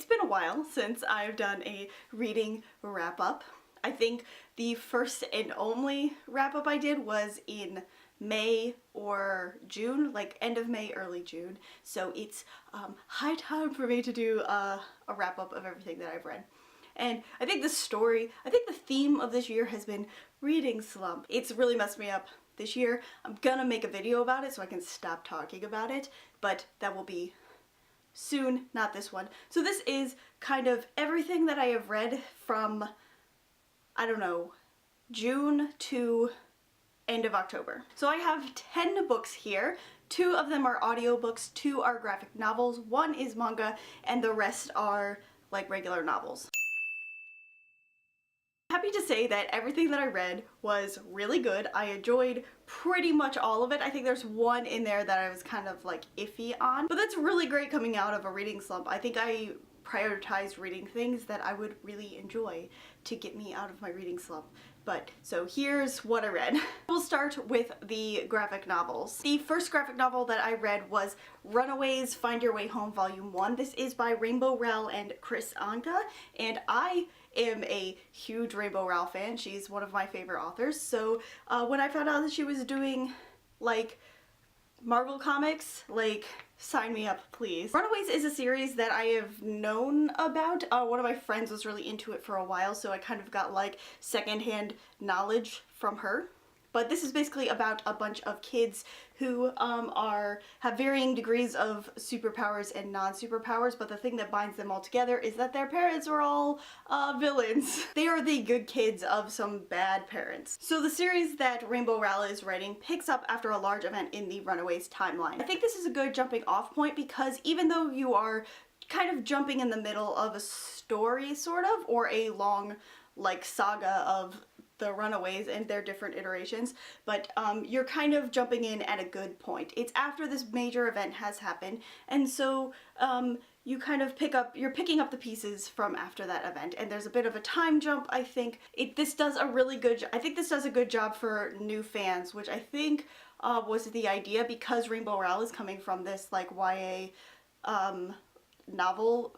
It's been a while since I've done a reading wrap-up. I think the first and only wrap-up I did was in May or June, like end of May, early June. So it's high time for me to do a wrap-up of everything that I've read. And I think the theme of this year has been reading slump. It's really messed me up this year. I'm gonna make a video about it so I can stop talking about it, but that will be soon, not this one. So this is kind of everything that I have read from, I don't know, June to end of October. So I have 10 books here. 2 of them are audiobooks, 2 are graphic novels, 1 is manga, and the rest are like regular novels. Happy to say that everything that I read was really good. I enjoyed pretty much all of it. I think there's one in there that I was kind of like iffy on, but that's really great coming out of a reading slump. I think I prioritized reading things that I would really enjoy to get me out of my reading slump. But so here's what I read. We'll start with the graphic novels. The first graphic novel that I read was Runaways Find Your Way Home Volume 1. This is by Rainbow Rowell and Chris Anka, and I am a huge Rainbow Rowell fan. She's one of my favorite authors. So when I found out that she was doing like Marvel comics, like, sign me up, please. Runaways is a series that I have known about. One of my friends was really into it for a while, so I kind of got like secondhand knowledge from her. But this is basically about a bunch of kids who have varying degrees of superpowers and non-superpowers, but the thing that binds them all together is that their parents are all villains. They are the good kids of some bad parents. So the series that Rainbow Rowell is writing picks up after a large event in the Runaways timeline. I think this is a good jumping off point because even though you are kind of jumping in the middle of a story, sort of, or a long like saga of the Runaways and their different iterations, but you're kind of jumping in at a good point. It's after this major event has happened, and so you kind of you're picking up the pieces from after that event, and there's a bit of a time jump. I think this does a good job for new fans, which I think was the idea, because Rainbow Rowell is coming from this like YA novel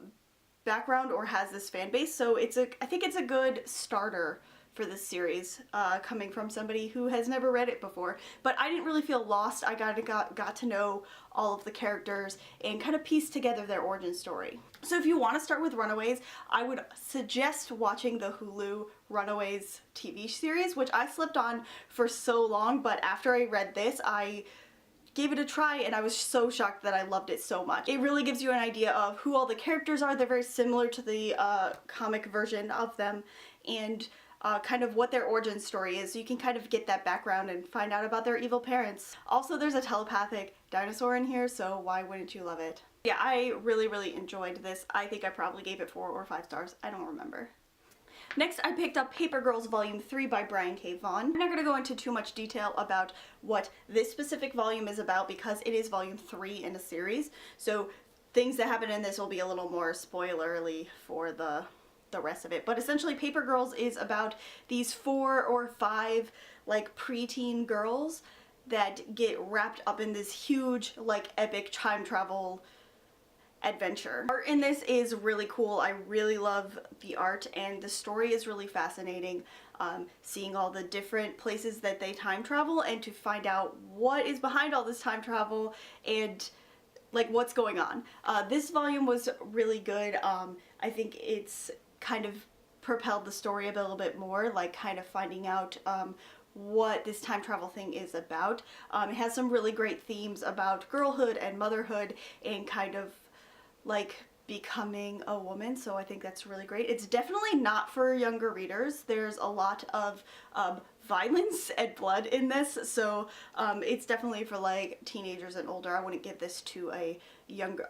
background, or has this fan base, so I think it's a good starter for this series, coming from somebody who has never read it before. But I didn't really feel lost. I got to know all of the characters and kind of piece together their origin story. So if you want to start with Runaways, I would suggest watching the Hulu Runaways TV series, which I slept on for so long, but after I read this, I gave it a try and I was so shocked that I loved it so much. It really gives you an idea of who all the characters are. They're very similar to the comic version of them, and kind of what their origin story is, so you can kind of get that background and find out about their evil parents. Also, there's a telepathic dinosaur in here, so why wouldn't you love it? Yeah, I really enjoyed this. I think I probably gave it 4 or 5 stars. I don't remember. Next, I picked up Paper Girls Volume 3 by Brian K. Vaughan. I'm not going to go into too much detail about what this specific volume is about because it is volume 3 in a series, so things that happen in this will be a little more spoilerly for the rest of it. But essentially, Paper Girls is about these 4 or 5 like preteen girls that get wrapped up in this huge like epic time travel adventure. Art in this is really cool. I really love the art, and the story is really fascinating. Seeing all the different places that they time travel and to find out what is behind all this time travel and like what's going on. This volume was really good. I think it's kind of propelled the story a little bit more, like kind of finding out what this time travel thing is about. It has some really great themes about girlhood and motherhood and kind of like becoming a woman, so I think that's really great. It's definitely not for younger readers. There's a lot of violence and blood in this, so it's definitely for like teenagers and older. I wouldn't give this to a younger,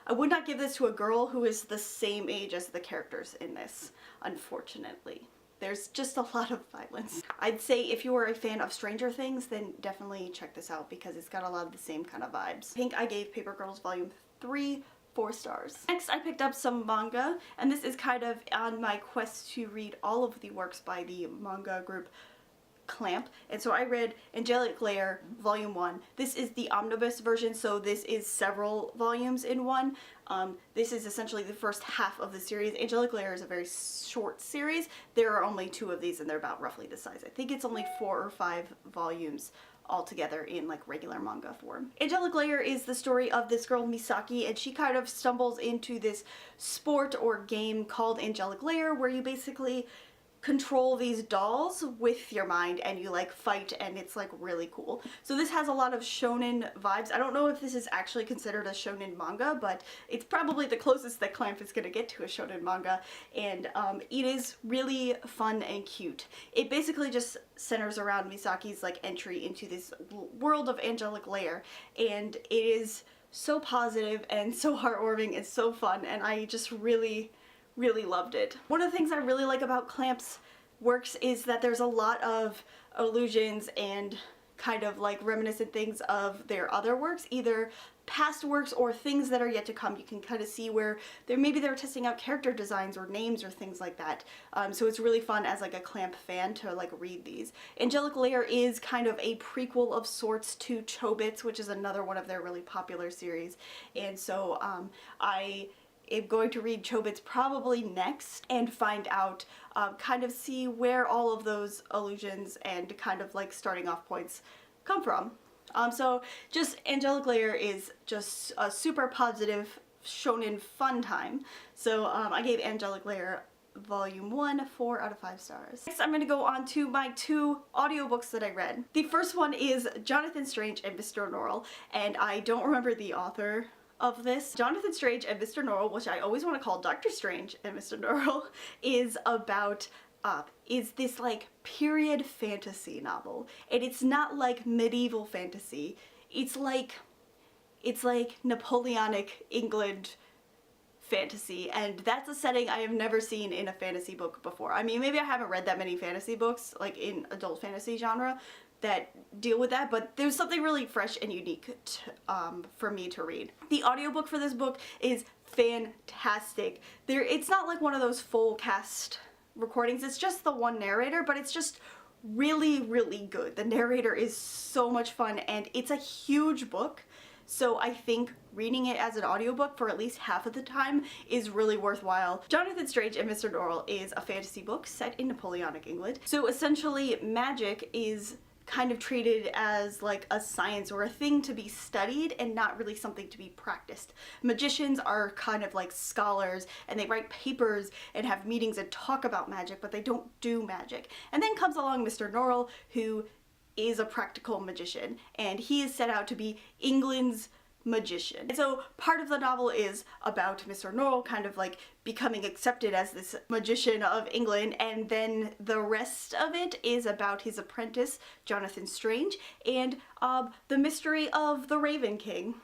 I would not give this to a girl who is the same age as the characters in this, unfortunately. There's just a lot of violence. I'd say if you are a fan of Stranger Things, then definitely check this out because it's got a lot of the same kind of vibes. I think I gave Paper Girls Volume 3 4 stars. Next, I picked up some manga, and this is kind of on my quest to read all of the works by the manga group Clamp, and so I read Angelic Layer Volume 1. This is the omnibus version, so this is several volumes in one. This is essentially the first half of the series. Angelic Layer is a very short series. There are only 2 of these and they're about roughly the size. I think it's only 4 or 5 volumes altogether in like regular manga form. Angelic Layer is the story of this girl Misaki, and she kind of stumbles into this sport or game called Angelic Layer where you basically control these dolls with your mind and you like fight, and it's like really cool. So this has a lot of shonen vibes. I don't know if this is actually considered a shonen manga, but it's probably the closest that Clamp is gonna get to a shonen manga, and it is really fun and cute. It basically just centers around Misaki's like entry into this world of Angelic Layer, and it is so positive and so heartwarming and so fun, and I just really loved it. One of the things I really like about Clamp's works is that there's a lot of allusions and kind of like reminiscent things of their other works, either past works or things that are yet to come. You can kind of see where maybe they're testing out character designs or names or things like that. So it's really fun as like a Clamp fan to like read these. Angelic Layer is kind of a prequel of sorts to Chobits, which is another one of their really popular series. And so I am going to read Chobits probably next and find out, kind of see where all of those allusions and kind of like starting off points come from. So just Angelic Layer is just a super positive shonen fun time. So I gave Angelic Layer Volume 1 4 out of 5 stars. Next I'm going to go on to my 2 audiobooks that I read. The first one is Jonathan Strange and Mr. Norrell, and I don't remember the author of this. Jonathan Strange and Mr. Norrell, which I always want to call Dr. Strange and Mr. Norrell, is about is this like period fantasy novel, and it's not like medieval fantasy. It's like Napoleonic England fantasy, and that's a setting I have never seen in a fantasy book before. I mean, maybe I haven't read that many fantasy books like in adult fantasy genre that deal with that, but there's something really fresh and unique for me to read. The audiobook for this book is fantastic. It's not like one of those full cast recordings, it's just the one narrator, but it's just really good. The narrator is so much fun, and it's a huge book, so I think reading it as an audiobook for at least half of the time is really worthwhile. Jonathan Strange and Mr. Norrell is a fantasy book set in Napoleonic England. So essentially magic is kind of treated as like a science or a thing to be studied and not really something to be practiced. Magicians are kind of like scholars, and they write papers and have meetings and talk about magic, but they don't do magic. And then comes along Mr. Norrell, who is a practical magician, and he is set out to be England's magician. And so part of the novel is about Mr. Norrell kind of like becoming accepted as this magician of England, and then the rest of it is about his apprentice Jonathan Strange and the mystery of the Raven King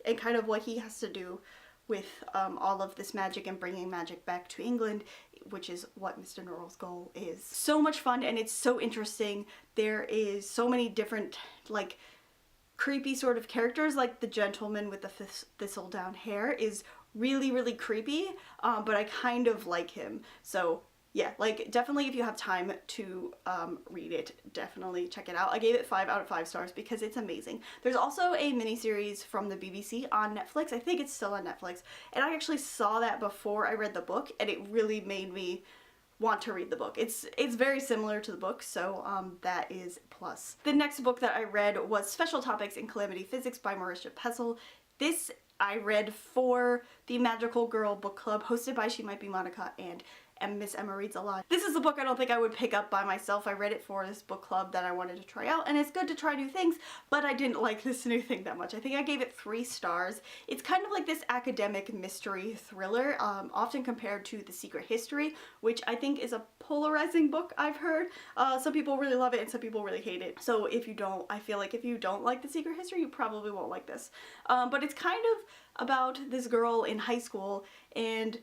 and kind of what he has to do with all of this magic and bringing magic back to England, which is what Mr. Norrell's goal is. So much fun, and it's so interesting. There is so many different like creepy sort of characters, like the gentleman with the thistledown hair is really creepy, but I kind of like him. So yeah, like definitely if you have time to read it, definitely check it out. I gave it 5 out of 5 stars because it's amazing. There's also a miniseries from the BBC on Netflix. I think it's still on Netflix, and I actually saw that before I read the book, and it really made me want to read the book. It's very similar to the book, so that is plus. The next book that I read was Special Topics in Calamity Physics by Marisha Pessl. This I read for the Magical Girl Book Club hosted by She Might Be Monica and Miss Emma Reads a Lot. This is a book I don't think I would pick up by myself. I read it for this book club that I wanted to try out, and it's good to try new things, but I didn't like this new thing that much. I think I gave it 3 stars. It's kind of like this academic mystery thriller, often compared to The Secret History, which I think is a polarizing book, I've heard. Some people really love it and some people really hate it. So I feel like if you don't like The Secret History, you probably won't like this. But it's kind of about this girl in high school, and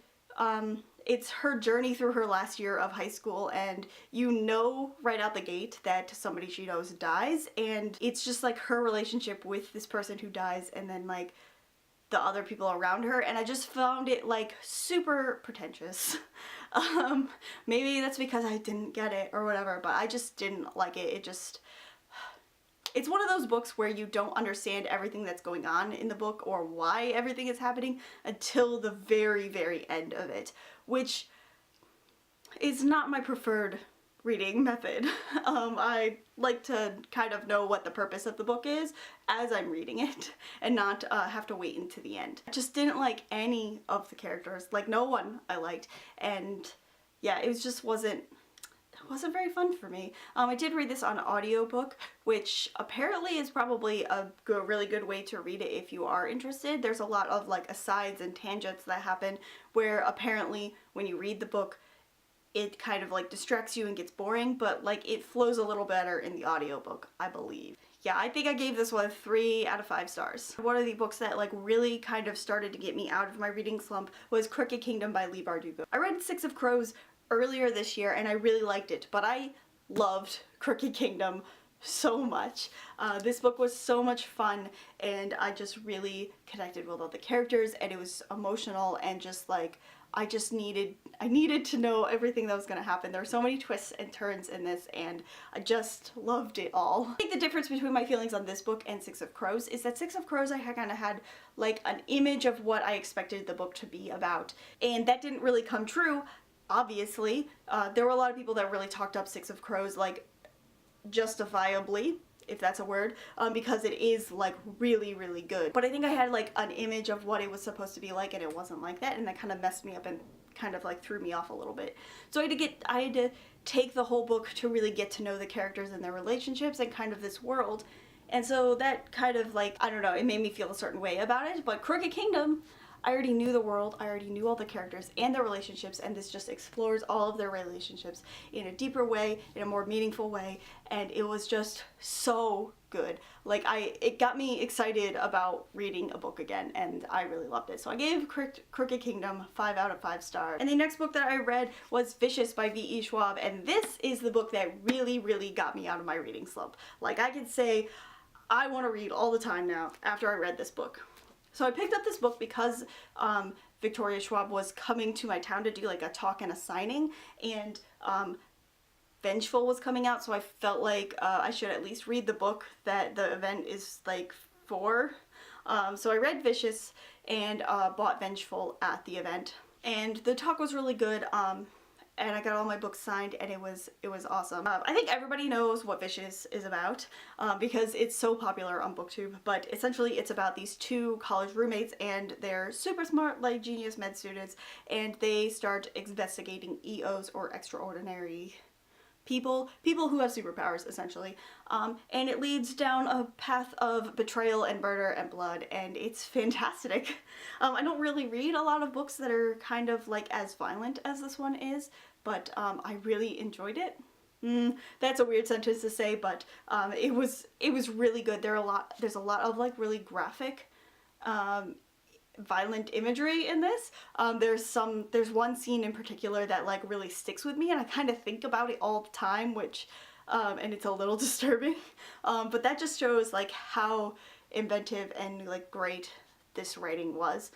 it's her journey through her last year of high school, and you know right out the gate that somebody she knows dies, and it's just like her relationship with this person who dies and then like the other people around her, and I just found it like super pretentious. Maybe that's because I didn't get it or whatever, but I just didn't like it. It's one of those books where you don't understand everything that's going on in the book or why everything is happening until the very, very end of it, which is not my preferred reading method. I like to kind of know what the purpose of the book is as I'm reading it and not have to wait until the end. I just didn't like any of the characters, like no one I liked, and yeah, it just wasn't very fun for me. I did read this on audiobook, which apparently is probably a really good way to read it if you are interested. There's a lot of like asides and tangents that happen where apparently when you read the book it kind of like distracts you and gets boring, but like it flows a little better in the audiobook, I believe. Yeah, I think I gave this one 3 out of 5 stars. One of the books that like really kind of started to get me out of my reading slump was Quiche Kingdom by Leigh Bardugo. I read Six of Crows earlier this year and I really liked it, but I loved Quiche Kingdom so much. This book was so much fun and I just really connected with all the characters and it was emotional and just like I needed to know everything that was going to happen. There were so many twists and turns in this and I just loved it all. I think the difference between my feelings on this book and Six of Crows is that Six of Crows I kind of had like an image of what I expected the book to be about, and that didn't really come true, obviously. There were a lot of people that really talked up Six of Crows, like justifiably, if that's a word, because it is like really, really good. But I think I had like an image of what it was supposed to be like and it wasn't like that, and that kind of messed me up and kind of like threw me off a little bit. So I had to take the whole book to really get to know the characters and their relationships and kind of this world. And so that kind of like, I don't know, it made me feel a certain way about it. But Quiche Kingdom, I already knew the world, I already knew all the characters and their relationships, and this just explores all of their relationships in a deeper way, in a more meaningful way, and it was just so good. Like it got me excited about reading a book again, and I really loved it. So I gave Quiche Kingdom 5 out of 5 stars. And the next book that I read was Vicious by V.E. Schwab, and this is the book that really, really got me out of my reading slump. Like I could say I want to read all the time now after I read this book. So I picked up this book because Victoria Schwab was coming to my town to do like a talk and a signing, and Vengeful was coming out, so I felt like I should at least read the book that the event is like for. So I read Vicious and bought Vengeful at the event, and the talk was really good. And I got all my books signed and it was awesome. I think everybody knows what Vicious is about because it's so popular on BookTube, but essentially it's about these 2 college roommates and they're super smart, like genius med students, and they start investigating EOs, or extraordinary people who have superpowers, essentially. And it leads down a path of betrayal and murder and blood, and it's fantastic. I don't really read a lot of books that are kind of like as violent as this one is, but I really enjoyed it. That's a weird sentence to say, but it was really good. There's a lot of like really graphic violent imagery in this. There's one scene in particular that like really sticks with me and I kind of think about it all the time, which and it's a little disturbing, but that just shows like how inventive and like great this writing was.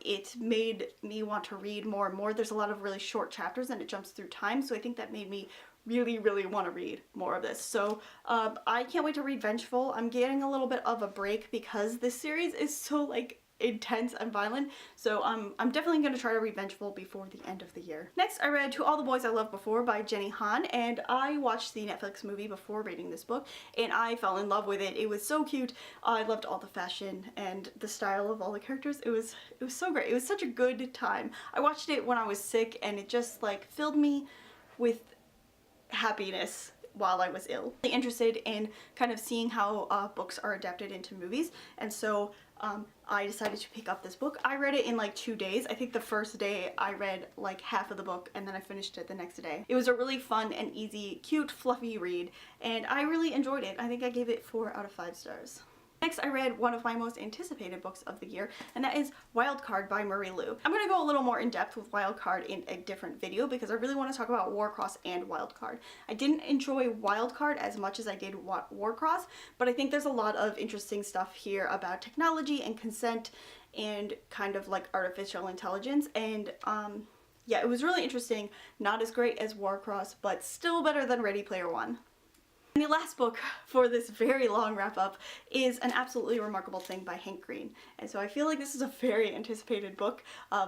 It made me want to read more and more. There's a lot of really short chapters and it jumps through time, so I think that made me really, really want to read more of this. So I can't wait to read Vengeful. I'm getting a little bit of a break because this series is so like intense and violent, so I'm definitely going to try to read Vengeful before the end of the year. Next, I read To All the Boys I Loved Before by Jenny Han, and I watched the Netflix movie before reading this book, and I fell in love with it. It was so cute. I loved all the fashion and the style of all the characters. It was so great. It was such a good time. I watched it when I was sick, and it just like filled me with happiness while I was ill. I'm interested in kind of seeing how books are adapted into movies, and so I decided to pick up this book. I read it in like 2 days. I think the first day I read like half of the book and then I finished it the next day. It was a really fun and easy, cute, fluffy read, and I really enjoyed it. I think I gave it 4 out of 5 stars. Next, I read one of my most anticipated books of the year, and that is Wildcard by Marie Lu. I'm going to go a little more in depth with Wildcard in a different video because I really want to talk about Warcross and Wildcard. I didn't enjoy Wildcard as much as I did Warcross, but I think there's a lot of interesting stuff here about technology and consent and kind of like artificial intelligence, and yeah, it was really interesting. Not as great as Warcross, but still better than Ready Player One. And the last book for this very long wrap up is An Absolutely Remarkable Thing by Hank Green. And so I feel like this is a very anticipated book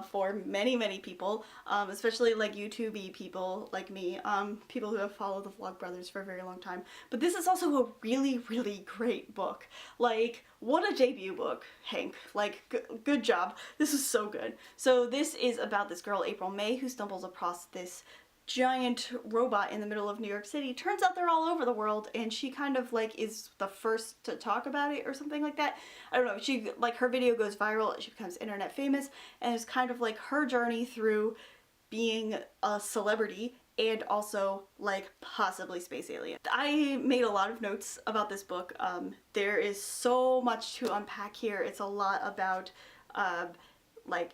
for many people, especially like YouTube-y people like me, people who have followed the Vlogbrothers for a very long time. But this is also a really great book. Like, what a debut book, Hank. Like, good job. This is so good. So this is about this girl, April May, who stumbles across this giant robot in the middle of New York City. Turns out they're all over the world, and she kind of like is the first to talk about it or something like that. I don't know, she, like, her video goes viral and she becomes internet famous, and it's kind of like her journey through being a celebrity and also like possibly space alien. I made a lot of notes about this book. There is so much to unpack here. It's a lot about like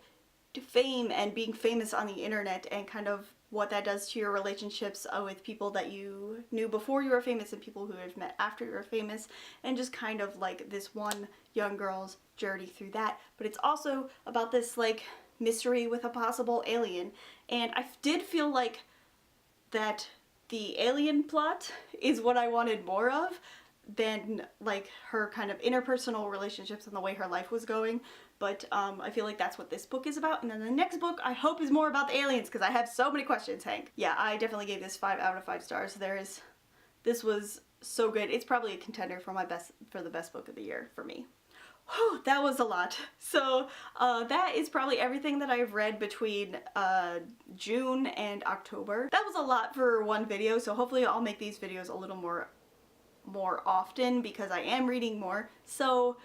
fame and being famous on the internet and kind of what that does to your relationships with people that you knew before you were famous and people who have met after you were famous, and just kind of like this one young girl's journey through that. But it's also about this like mystery with a possible alien, and I did feel like that the alien plot is what I wanted more of than like her kind of interpersonal relationships and the way her life was going. But I feel like that's what this book is about. And then the next book I hope is more about the aliens, because I have so many questions, Hank. Yeah, I definitely gave this 5 out of 5 stars. This was so good. It's probably a contender for the best book of the year for me. Whew, that was a lot. So that is probably everything that I've read between June and October. That was a lot for one video, so hopefully I'll make these videos a little more often because I am reading more. So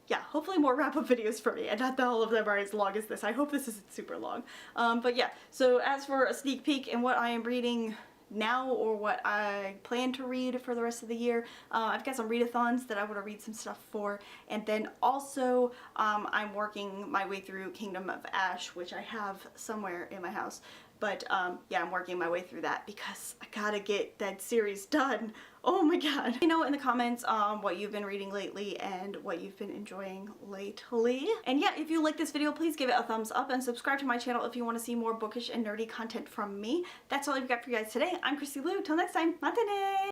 yeah, hopefully more wrap-up videos for me, and not that all of them are as long as this. I hope this isn't super long. But yeah, so as for a sneak peek in what I am reading now or what I plan to read for the rest of the year, I've got some readathons that I want to read some stuff for, and then also I'm working my way through Kingdom of Ash, which I have somewhere in my house. But yeah, I'm working my way through that because I gotta get that series done. Oh my god. Let me know in the comments what you've been reading lately and what you've been enjoying lately. And yeah, if you like this video, please give it a thumbs up and subscribe to my channel if you want to see more bookish and nerdy content from me. That's all I've got for you guys today. I'm Christy Lou. Till next time, matane!